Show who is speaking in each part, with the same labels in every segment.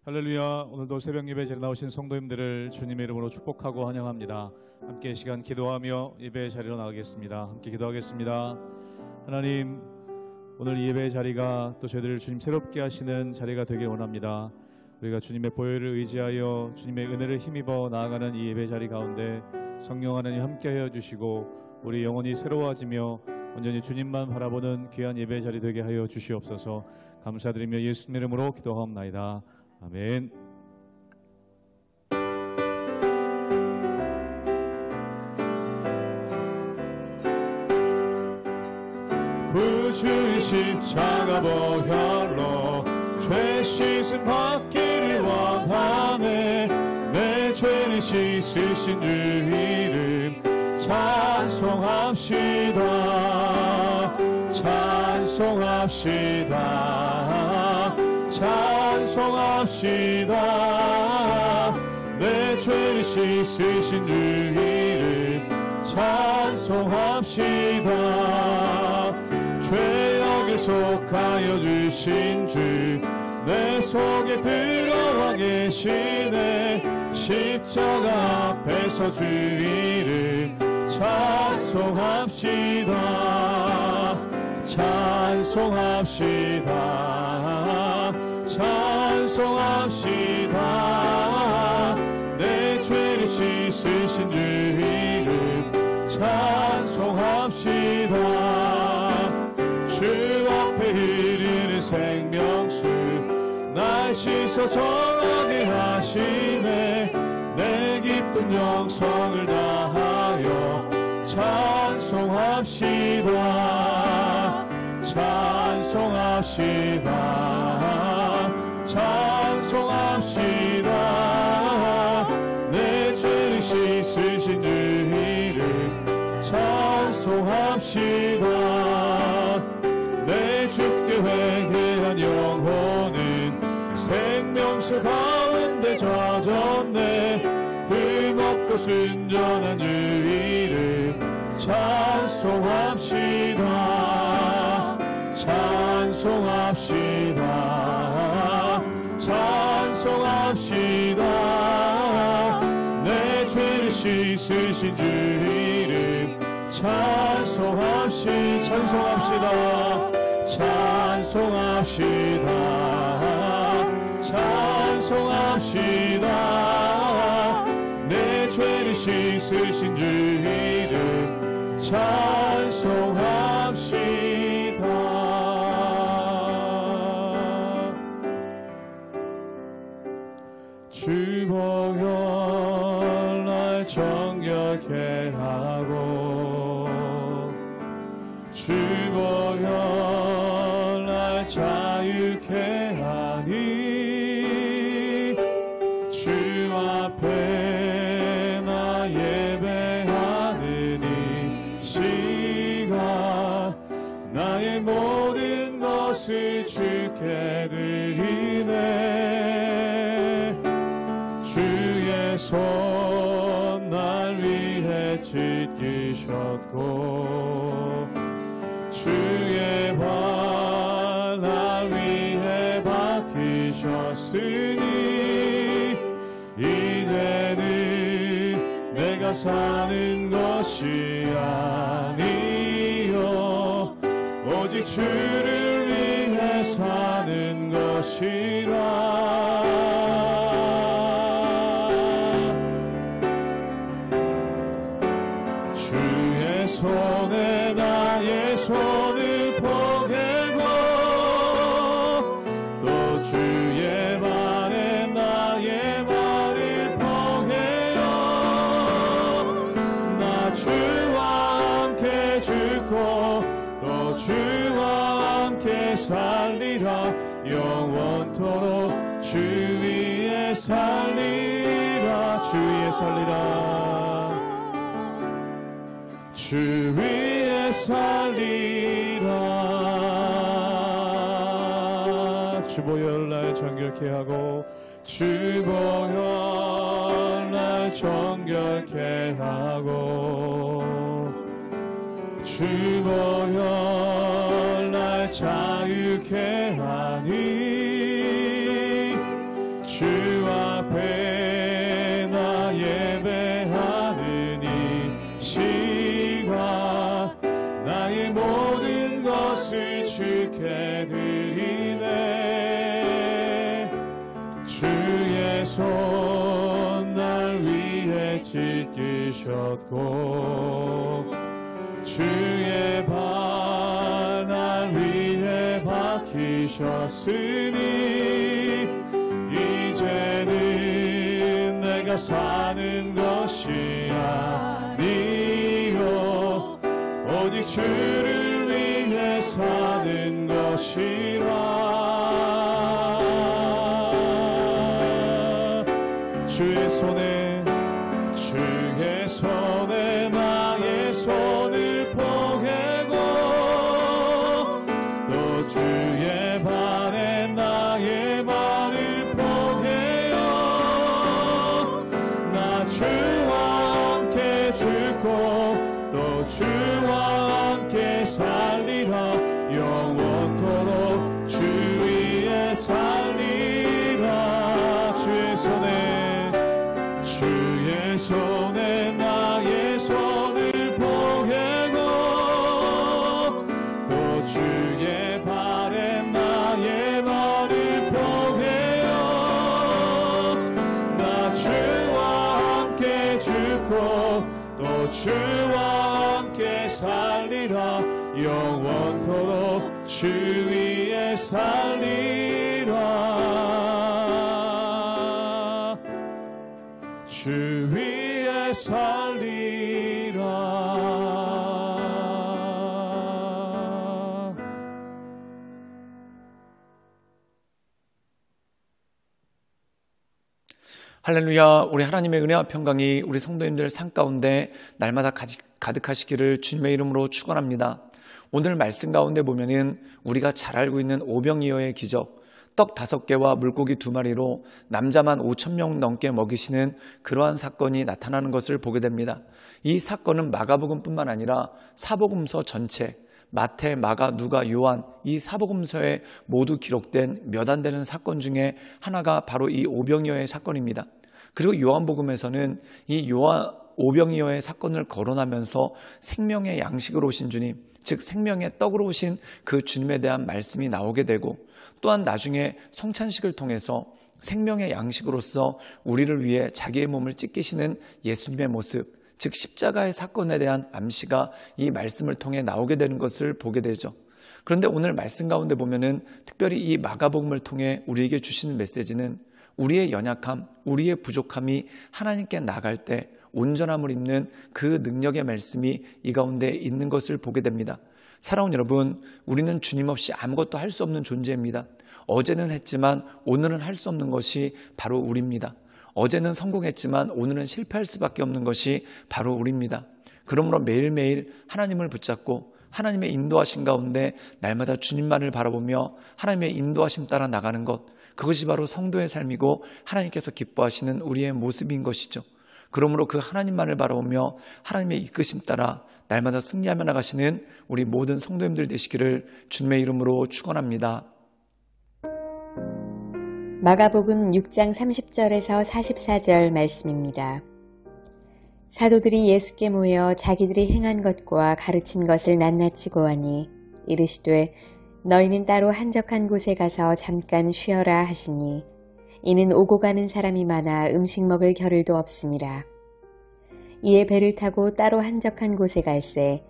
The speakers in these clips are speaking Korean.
Speaker 1: 할렐루야. 오늘도 새벽 예배 자리에 나오신 성도님들을 주님의 이름으로 축복하고 환영합니다. 함께 시간 기도하며 예배 자리로 나가겠습니다. 함께 기도하겠습니다. 하나님, 오늘 이 예배 자리가 또 저희들을 주님 새롭게 하시는 자리가 되길 원합니다. 우리가 주님의 보혈을 의지하여 주님의 은혜를 힘입어 나아가는 이 예배 자리 가운데 성령 하나님 함께하여 주시고 우리 영혼이 새로워지며 온전히 주님만 바라보는 귀한 예배 자리 되게 하여 주시옵소서. 감사드리며 예수님 이름으로 기도하옵나이다. 아멘. 구주의 십자가 보혈로 죄 씻음 받기를 원하네. 내 죄를 씻으신 주 이름 찬송합시다. 찬송합시다. 찬송합시다. 내 죄를 씻으신 주 이름 찬송합시다. 죄악에 속하여 주신 주 내 속에 들어와 계시네. 십자가 앞에서 주 이름 찬송합시다. 찬송합시다. 찬송합시다. 내 죄를 씻으신 주 이름 찬송합시다. 주 앞에 흐르는 생명수 날 씻어 정하게 하시네. 내 기쁜 영성을 다하여 찬송합시다. 찬송합시다. 찬송합시다. 내 죄를 씻으신 주 이름 찬송합시다. 내 주께 회개한 영혼은 생명수 가운데 젖었네. 흠없고 순전한 주 이름 찬송합시다. 찬송합시다. 찬송합시다. 내 죄를 씻으신 주 이름 찬송합시다. 찬송합시다. 찬송합시다. 찬송합시다. 내 죄를 씻으신 주 이름 찬송합시다. 주 보혈 날 정결케 하고 주 보혈 날 자유케 하니 주 앞에 나 예배하는 이 시간 나의 모든 것을 주께 드리네. 주의 손 날 위해 찢기셨고 주의 발 날 위해 박히셨으니 이제는 내가 사는 것이 아니요 오직 주를 위해 사는 것이라. 주의 손에 나의 손을 포개고 또 주의 발에 나의 발을 포개어 나 주와 함께 죽고 또 주와 함께 살리라. 영원토록 주 위에 살리라. 주 위에 살리라. 주 위에 살리라. 주 보혈 날 정결케 하고 주 보혈 날 정결케 하고 주 보혈 날 자유케 하니 주 손에 찢기셨고 주의 발 날 위해 박히셨으니 이제는 내가 사는 것이 아니요 오직 주를 위해 사는 것이라. 주의 손에 나의 손을 포개고 또 주의 발에 나의 발을 포개어 나 주와 함께 죽고 또 주와 함께 살리라. 영원토록 주 위에 살리라. 주의 손에 나의 손을 포개고 또 주의 발에 나의 발을 포개어 나 주와 함께 죽고 또 주와 함께 살리라. 영원토록 주 위에 살리라. 주 위에 살리라.
Speaker 2: 할렐루야. 우리 하나님의 은혜와 평강이 우리 성도님들 삶 가운데 날마다 가득하시기를 주님의 이름으로 축원합니다. 오늘 말씀 가운데 보면은 우리가 잘 알고 있는 오병이어의 기적, 떡 5개와 물고기 2마리로 남자만 5,000명 넘게 먹이시는 그러한 사건이 나타나는 것을 보게 됩니다. 이 사건은 마가복음뿐만 아니라 사복음서 전체, 마태, 마가, 누가, 요한 이 사복음서에 모두 기록된 몇 안 되는 사건 중에 하나가 바로 이 오병이어의 사건입니다. 그리고 요한복음에서는 이 오병이어의 사건을 거론하면서 생명의 양식으로 오신 주님, 즉 생명의 떡으로 오신 그 주님에 대한 말씀이 나오게 되고, 또한 나중에 성찬식을 통해서 생명의 양식으로서 우리를 위해 자기의 몸을 찢기시는 예수님의 모습, 즉 십자가의 사건에 대한 암시가 이 말씀을 통해 나오게 되는 것을 보게 되죠. 그런데 오늘 말씀 가운데 보면은 특별히 이 마가복음을 통해 우리에게 주시는 메시지는 우리의 연약함, 우리의 부족함이 하나님께 나갈 때 온전함을 입는 그 능력의 말씀이 이 가운데 있는 것을 보게 됩니다. 사랑하는 여러분, 우리는 주님 없이 아무것도 할 수 없는 존재입니다. 어제는 했지만 오늘은 할 수 없는 것이 바로 우리입니다. 어제는 성공했지만 오늘은 실패할 수밖에 없는 것이 바로 우리입니다. 그러므로 매일매일 하나님을 붙잡고 하나님의 인도하심 가운데 날마다 주님만을 바라보며 하나님의 인도하심 따라 나가는 것, 그것이 바로 성도의 삶이고 하나님께서 기뻐하시는 우리의 모습인 것이죠. 그러므로 그 하나님만을 바라보며 하나님의 이끄심 따라 날마다 승리하며 나가시는 우리 모든 성도님들 되시기를 주님의 이름으로 축원합니다.
Speaker 3: 마가복음 6장 30절에서 44절 말씀입니다. 사도들이 예수께 모여 자기들이 행한 것과 가르친 것을 낱낱이고 하니 이르시되 너희는 따로 한적한 곳에 가서 잠깐 쉬어라 하시니 이는 오고 가는 사람이 많아 음식 먹을 겨를도 없음이라. 이에 배를 타고 따로 한적한 곳에 갈새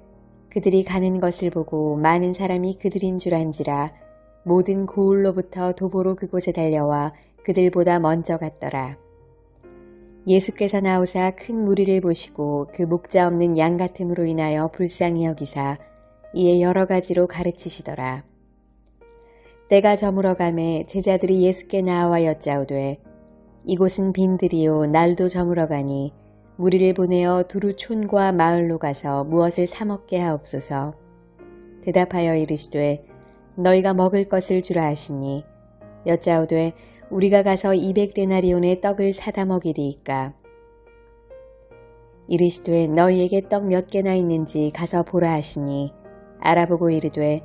Speaker 3: 그들이 가는 것을 보고 많은 사람이 그들인 줄 안지라 모든 고을로부터 도보로 그곳에 달려와 그들보다 먼저 갔더라. 예수께서 나오사 큰 무리를 보시고 그 목자 없는 양 같음으로 인하여 불쌍히 여기사 이에 여러 가지로 가르치시더라. 때가 저물어 가매 제자들이 예수께 나와 여짜오되 이곳은 빈들이요 날도 저물어 가니 무리를 보내어 두루 촌과 마을로 가서 무엇을 사 먹게 하옵소서. 대답하여 이르시되 너희가 먹을 것을 주라 하시니 여짜오되 우리가 가서 200데나리온의 떡을 사다 먹이리이까. 이르시되 너희에게 떡 몇 개나 있는지 가서 보라 하시니 알아보고 이르되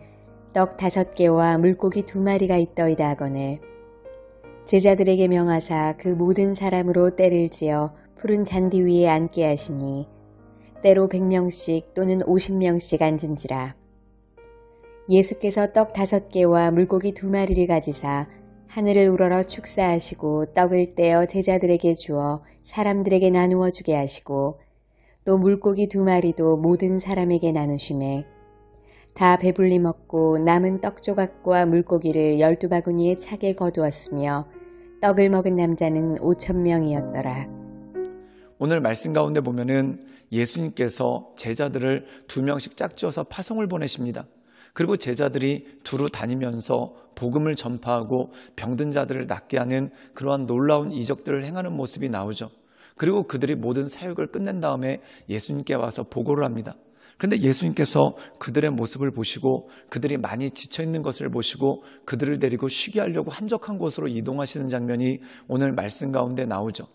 Speaker 3: 떡 5개와 물고기 2마리가 있더이다 하거늘 제자들에게 명하사 그 모든 사람으로 때를 지어 푸른 잔디 위에 앉게 하시니 때로 100명씩 또는 50명씩 앉은지라. 예수께서 떡 5개와 물고기 2마리를 가지사 하늘을 우러러 축사하시고 떡을 떼어 제자들에게 주어 사람들에게 나누어 주게 하시고 또 물고기 2마리도 모든 사람에게 나누시매 다 배불리 먹고 남은 떡 조각과 물고기를 12바구니에 차게 거두었으며 떡을 먹은 남자는 5,000명이었더라.
Speaker 2: 오늘 말씀 가운데 보면은 예수님께서 제자들을 2명씩 짝지어서 파송을 보내십니다. 그리고 제자들이 두루 다니면서 복음을 전파하고 병든 자들을 낫게 하는 그러한 놀라운 이적들을 행하는 모습이 나오죠. 그리고 그들이 모든 사역을 끝낸 다음에 예수님께 와서 보고를 합니다. 그런데 예수님께서 그들의 모습을 보시고 그들이 많이 지쳐있는 것을 보시고 그들을 데리고 쉬게 하려고 한적한 곳으로 이동하시는 장면이 오늘 말씀 가운데 나오죠.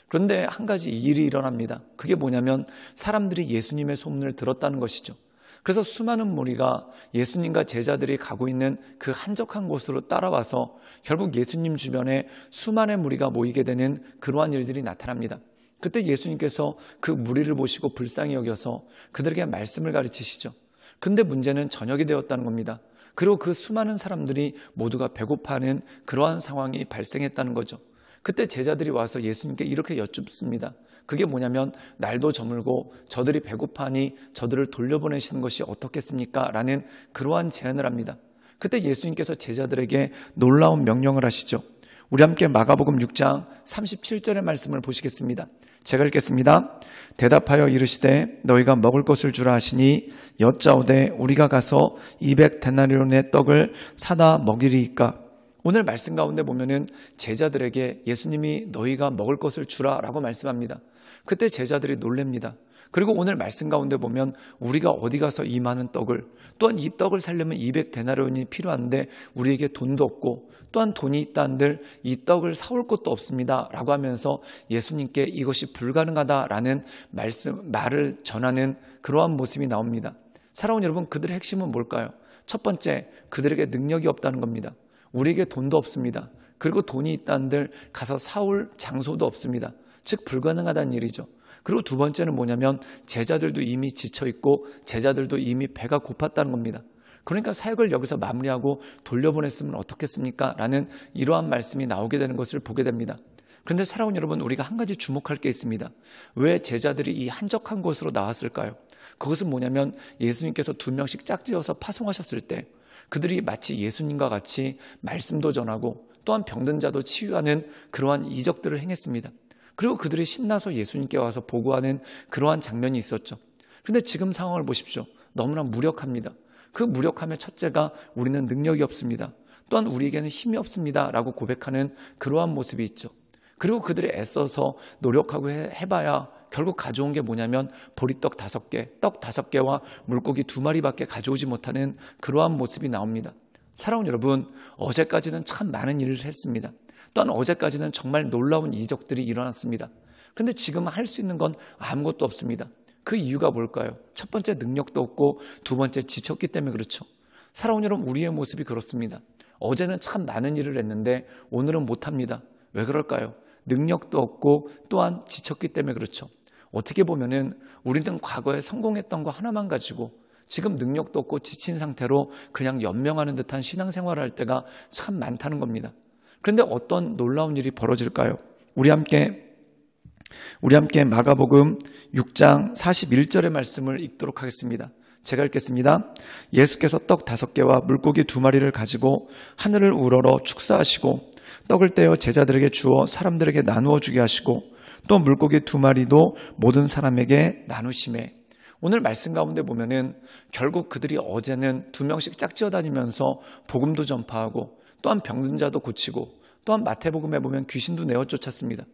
Speaker 2: 그런데 한 가지 일이 일어납니다. 그게 뭐냐면 사람들이 예수님의 소문을 들었다는 것이죠. 그래서 수많은 무리가 예수님과 제자들이 가고 있는 그 한적한 곳으로 따라와서 결국 예수님 주변에 수많은 무리가 모이게 되는 그러한 일들이 나타납니다. 그때 예수님께서 그 무리를 보시고 불쌍히 여겨서 그들에게 말씀을 가르치시죠. 근데 문제는 저녁이 되었다는 겁니다. 그리고 그 수많은 사람들이 모두가 배고파하는 그러한 상황이 발생했다는 거죠. 그때 제자들이 와서 예수님께 이렇게 여쭙습니다. 그게 뭐냐면 날도 저물고 저들이 배고파하니 저들을 돌려보내시는 것이 어떻겠습니까? 라는 그러한 제안을 합니다. 그때 예수님께서 제자들에게 놀라운 명령을 하시죠. 우리 함께 마가복음 6장 37절의 말씀을 보시겠습니다. 제가 읽겠습니다. 대답하여 이르시되 너희가 먹을 것을 주라 하시니 여짜오되 우리가 가서 200데나리온의 떡을 사다 먹이리이까. 오늘 말씀 가운데 보면은 제자들에게 예수님이 너희가 먹을 것을 주라 라고 말씀합니다. 그때 제자들이 놀랍니다. 그리고 오늘 말씀 가운데 보면 우리가 어디 가서 이 많은 떡을, 또한 이 떡을 살려면 200데나리온이 필요한데 우리에게 돈도 없고 또한 돈이 있다 한들 이 떡을 사올 것도 없습니다 라고 하면서 예수님께 이것이 불가능하다라는 말을 전하는 그러한 모습이 나옵니다. 사랑하는 여러분, 그들의 핵심은 뭘까요? 첫 번째, 그들에게 능력이 없다는 겁니다. 우리에게 돈도 없습니다. 그리고 돈이 있다 한들 가서 사올 장소도 없습니다. 즉 불가능하다는 일이죠. 그리고 두 번째는 뭐냐면 제자들도 이미 지쳐있고 제자들도 이미 배가 고팠다는 겁니다. 그러니까 사역을 여기서 마무리하고 돌려보냈으면 어떻겠습니까? 라는 이러한 말씀이 나오게 되는 것을 보게 됩니다. 그런데 사랑하는 여러분, 우리가 한 가지 주목할 게 있습니다. 왜 제자들이 이 한적한 곳으로 나왔을까요? 그것은 뭐냐면 예수님께서 2명씩 짝지어서 파송하셨을 때 그들이 마치 예수님과 같이 말씀도 전하고 또한 병든 자도 치유하는 그러한 이적들을 행했습니다. 그리고 그들이 신나서 예수님께 와서 보고하는 그러한 장면이 있었죠. 그런데 지금 상황을 보십시오. 너무나 무력합니다. 그 무력함의 첫째가 우리는 능력이 없습니다. 또한 우리에게는 힘이 없습니다 라고 고백하는 그러한 모습이 있죠. 그리고 그들이 애써서 노력하고 해봐야 결국 가져온 게 뭐냐면 보리떡 5개, 떡 5개와 물고기 2마리밖에 가져오지 못하는 그러한 모습이 나옵니다. 사랑하는 여러분, 어제까지는 참 많은 일을 했습니다. 또한 어제까지는 정말 놀라운 이적들이 일어났습니다. 그런데 지금 할 수 있는 건 아무것도 없습니다. 그 이유가 뭘까요? 첫 번째, 능력도 없고 두 번째, 지쳤기 때문에 그렇죠. 사랑하는 여러분, 우리의 모습이 그렇습니다. 어제는 참 많은 일을 했는데 오늘은 못합니다. 왜 그럴까요? 능력도 없고 또한 지쳤기 때문에 그렇죠. 어떻게 보면은 우리는 과거에 성공했던 거 하나만 가지고 지금 능력도 없고 지친 상태로 그냥 연명하는 듯한 신앙생활을 할 때가 참 많다는 겁니다. 그런데 어떤 놀라운 일이 벌어질까요? 우리 함께 마가복음 6장 41절의 말씀을 읽도록 하겠습니다. 제가 읽겠습니다. 예수께서 떡 5개와 물고기 2마리를 가지고 하늘을 우러러 축사하시고 떡을 떼어 제자들에게 주어 사람들에게 나누어 주게 하시고 또 물고기 2마리도 모든 사람에게 나누시매. 오늘 말씀 가운데 보면은 결국 그들이 어제는 2명씩 짝지어 다니면서 복음도 전파하고 또한 병든 자도 고치고 또한 마태복음에 보면 귀신도 내어 쫓았습니다.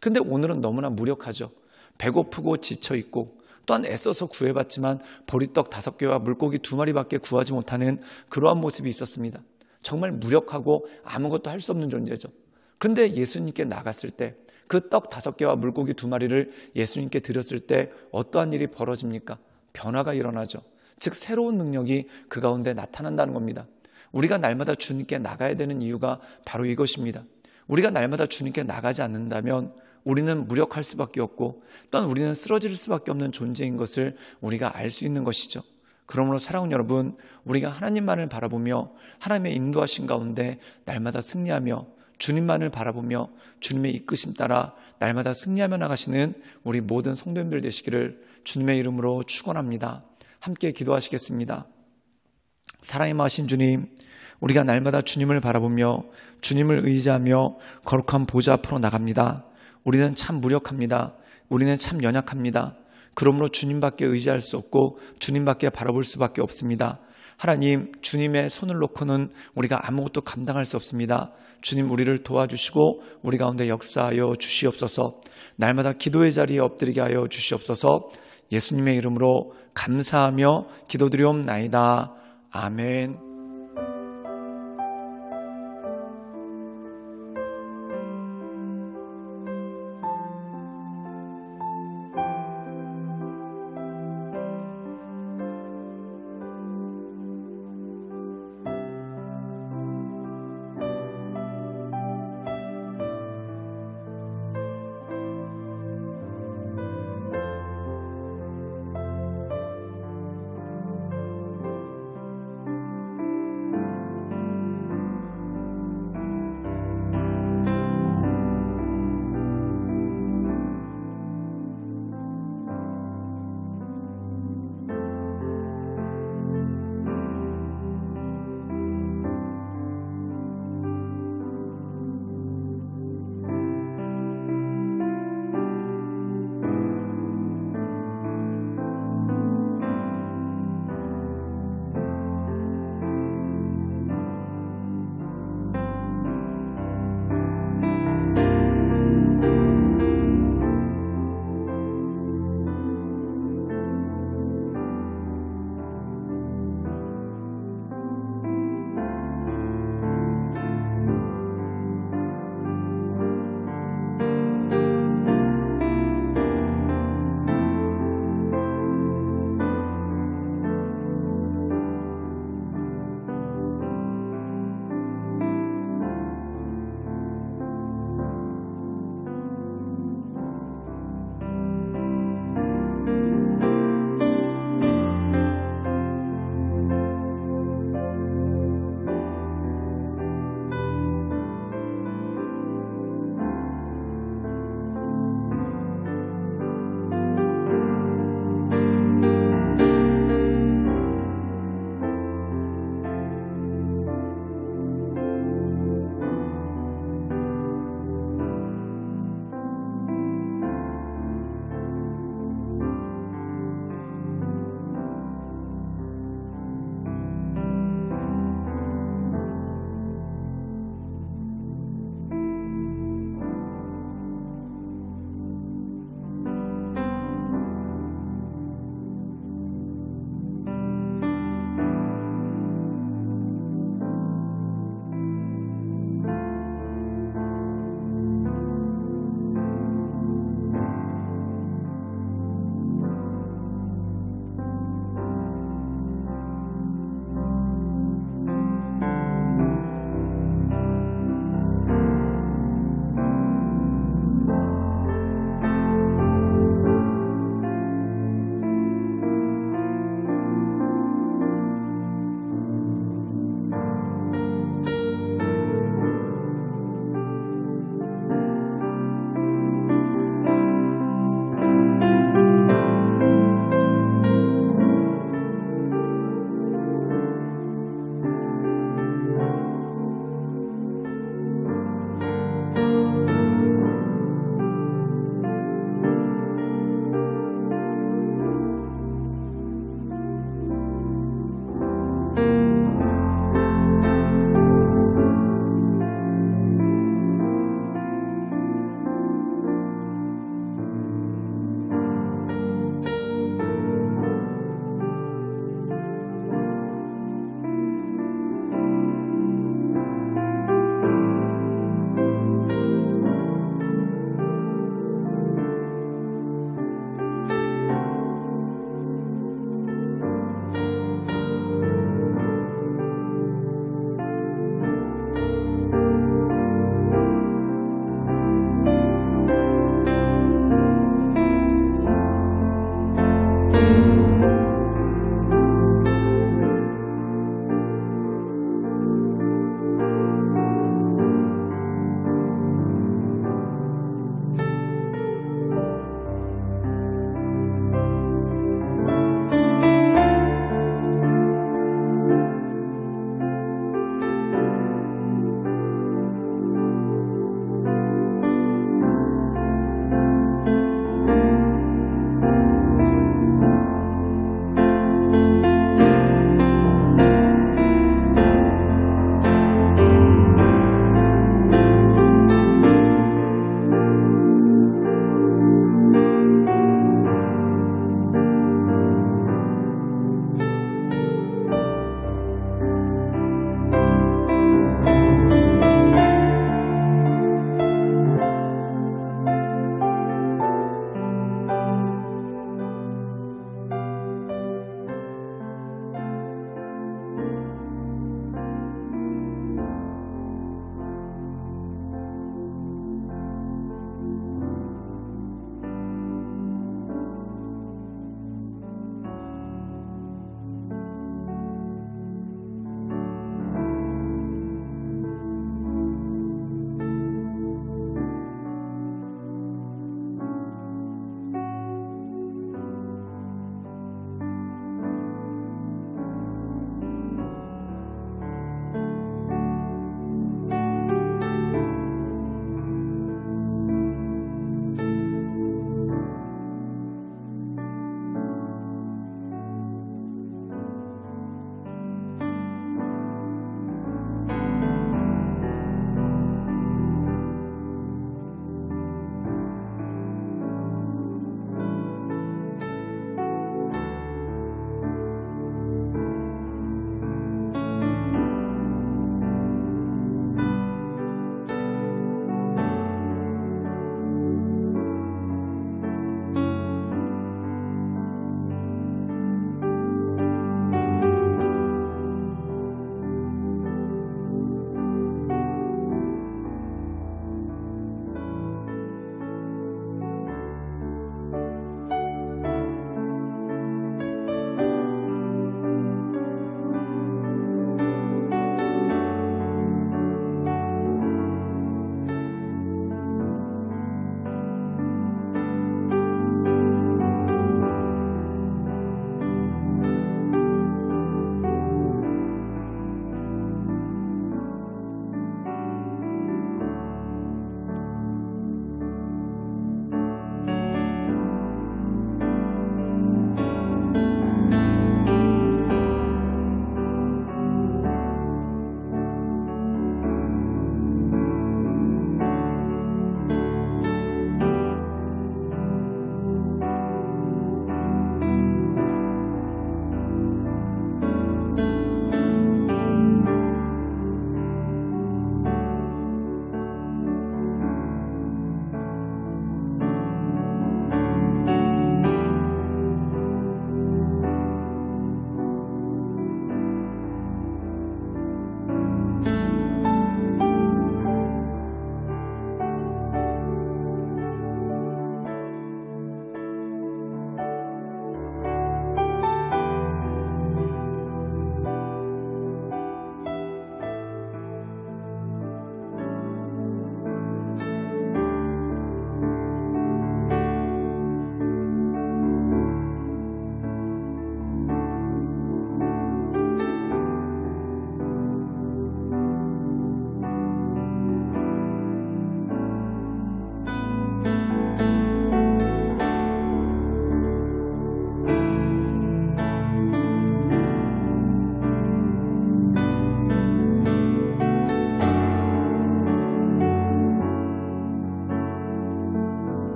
Speaker 2: 그런데 오늘은 너무나 무력하죠. 배고프고 지쳐있고 또한 애써서 구해봤지만 보리떡 5개와 물고기 2마리밖에 구하지 못하는 그러한 모습이 있었습니다. 정말 무력하고 아무것도 할 수 없는 존재죠. 그런데 예수님께 나갔을 때 그 떡 5개와 물고기 2마리를 예수님께 드렸을 때 어떠한 일이 벌어집니까? 변화가 일어나죠. 즉 새로운 능력이 그 가운데 나타난다는 겁니다. 우리가 날마다 주님께 나가야 되는 이유가 바로 이것입니다. 우리가 날마다 주님께 나가지 않는다면 우리는 무력할 수밖에 없고 또한 우리는 쓰러질 수밖에 없는 존재인 것을 우리가 알 수 있는 것이죠. 그러므로 사랑하는 여러분, 우리가 하나님만을 바라보며 하나님의 인도하신 가운데 날마다 승리하며 주님만을 바라보며 주님의 이끄심 따라 날마다 승리하며 나가시는 우리 모든 성도님들 되시기를 주님의 이름으로 축원합니다. 함께 기도하시겠습니다. 사랑의 마신 주님, 우리가 날마다 주님을 바라보며 주님을 의지하며 거룩한 보좌 앞으로 나갑니다. 우리는 참 무력합니다. 우리는 참 연약합니다. 그러므로 주님밖에 의지할 수 없고 주님밖에 바라볼 수밖에 없습니다. 하나님, 주님의 손을 놓고는 우리가 아무것도 감당할 수 없습니다. 주님, 우리를 도와주시고 우리 가운데 역사하여 주시옵소서. 날마다 기도의 자리에 엎드리게 하여 주시옵소서. 예수님의 이름으로 감사하며 기도드리옵나이다. 아멘.